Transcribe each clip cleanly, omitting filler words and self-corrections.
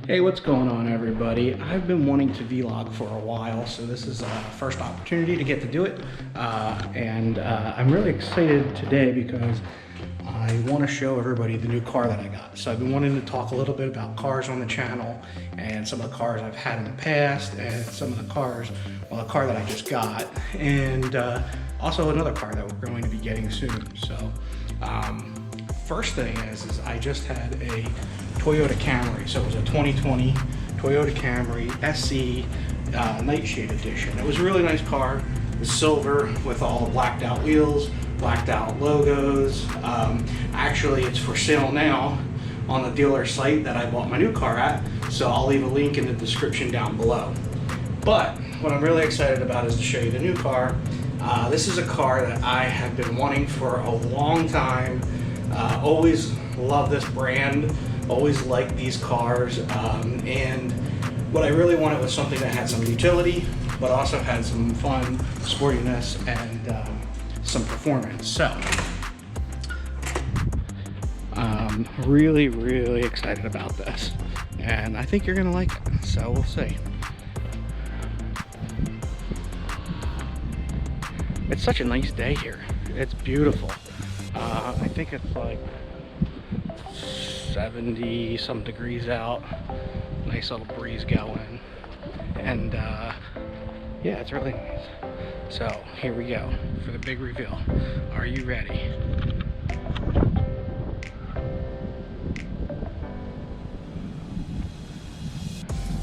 Hey, what's going on, everybody? I've been wanting to vlog for a while, so this is a first opportunity to get to do it. I'm really excited today because I want to show everybody the new car that I got. So I've been wanting to talk a little bit about cars on the channel and some of the cars I've had in the past and some of the cars, well, the car that I just got, and also another car that we're going to be getting soon. So first thing is I just had a Toyota Camry. So it was a 2020 Toyota Camry SE Nightshade Edition. It was a really nice car. It was silver with all the blacked out wheels, blacked out logos. Actually, it's for sale now on the dealer site that I bought my new car at. So I'll leave a link in the description down below. But what I'm really excited about is to show you the new car. This is a car that I have been wanting for a long time. Always love this brand. Always liked these cars, and what I really wanted was something that had some utility, but also had some fun, sportiness, and some performance. So, really excited about this, and I think you're gonna like it. So we'll see. It's such a nice day here. It's beautiful. I think it's like 70 some degrees out. Nice little breeze going, and yeah, it's really nice. So here we go for the big reveal. Are you ready?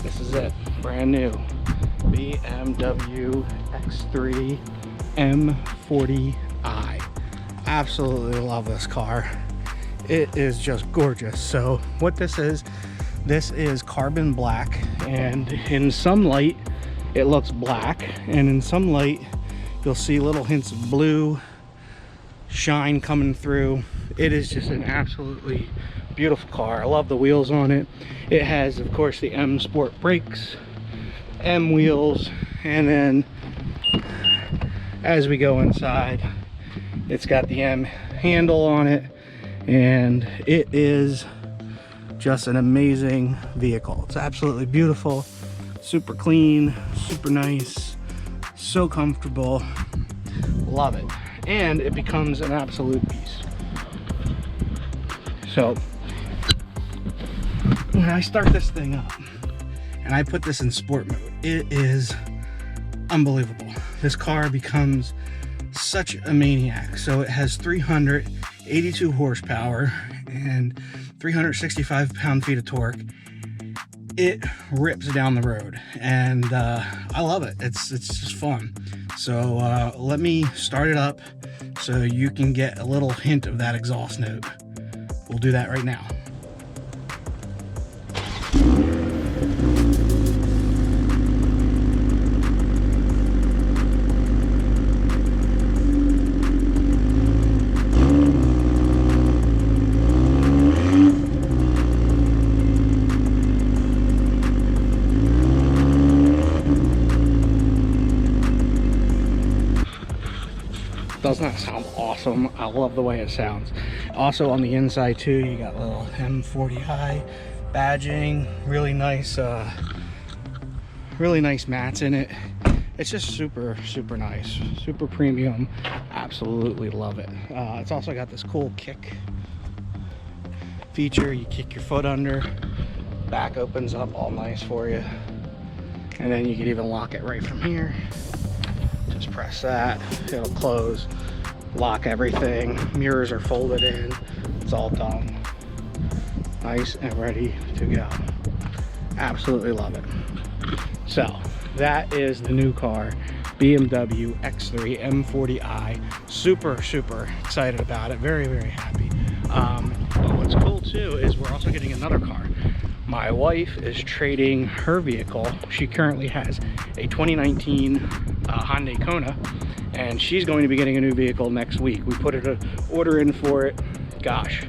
This is it, brand new BMW X3 M40i. Absolutely love this car. It is just gorgeous. So what this is carbon black, and in some light it looks black, and in some light you'll see little hints of blue shine coming through. It is just an absolutely beautiful car. I love the wheels on it. It has, of course, the M Sport brakes, M wheels, and then as we go inside, it's got the M handle on it. And it is just an amazing vehicle. It's absolutely beautiful, super clean, super nice, so comfortable. Love it. And it becomes an absolute beast. So when I start this thing up and I put this in sport mode, it is unbelievable. This car becomes such a maniac. So it has 382 horsepower and 365 pound-feet of torque. It rips down the road, and I love it. It's just fun. So let me start it up so you can get a little hint of that exhaust note. We'll do that right now. Doesn't that sound awesome? I love the way it sounds. Also on the inside too, you got little M40i badging, really nice mats in it. It's just super nice, super premium. Absolutely love it. It's also got this cool kick feature. You kick your foot under, back opens up all nice for you, and then you can even lock it right from here. Just press that, it'll close, lock everything. Mirrors are folded in. It's all done. Nice and ready to go. Absolutely love it. So that is the new car, BMW X3 M40i. Super excited about it. Very happy. But what's cool too is we're also getting another car. My wife is trading her vehicle. She currently has a 2019 Hyundai Kona, and she's going to be getting a new vehicle next week. We put an order in for it, gosh,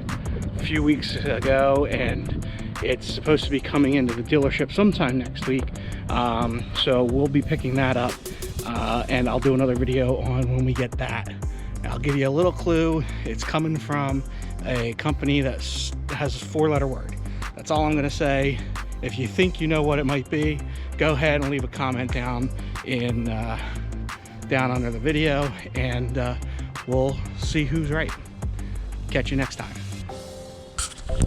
a few weeks ago, and it's supposed to be coming into the dealership sometime next week. So we'll be picking that up, and I'll do another video on when we get that. I'll give you a little clue. It's coming from a company that has a 4-letter word. That's all I'm gonna say. If you think you know what it might be, go ahead and leave a comment down under the video, and we'll see who's right. Catch you next time.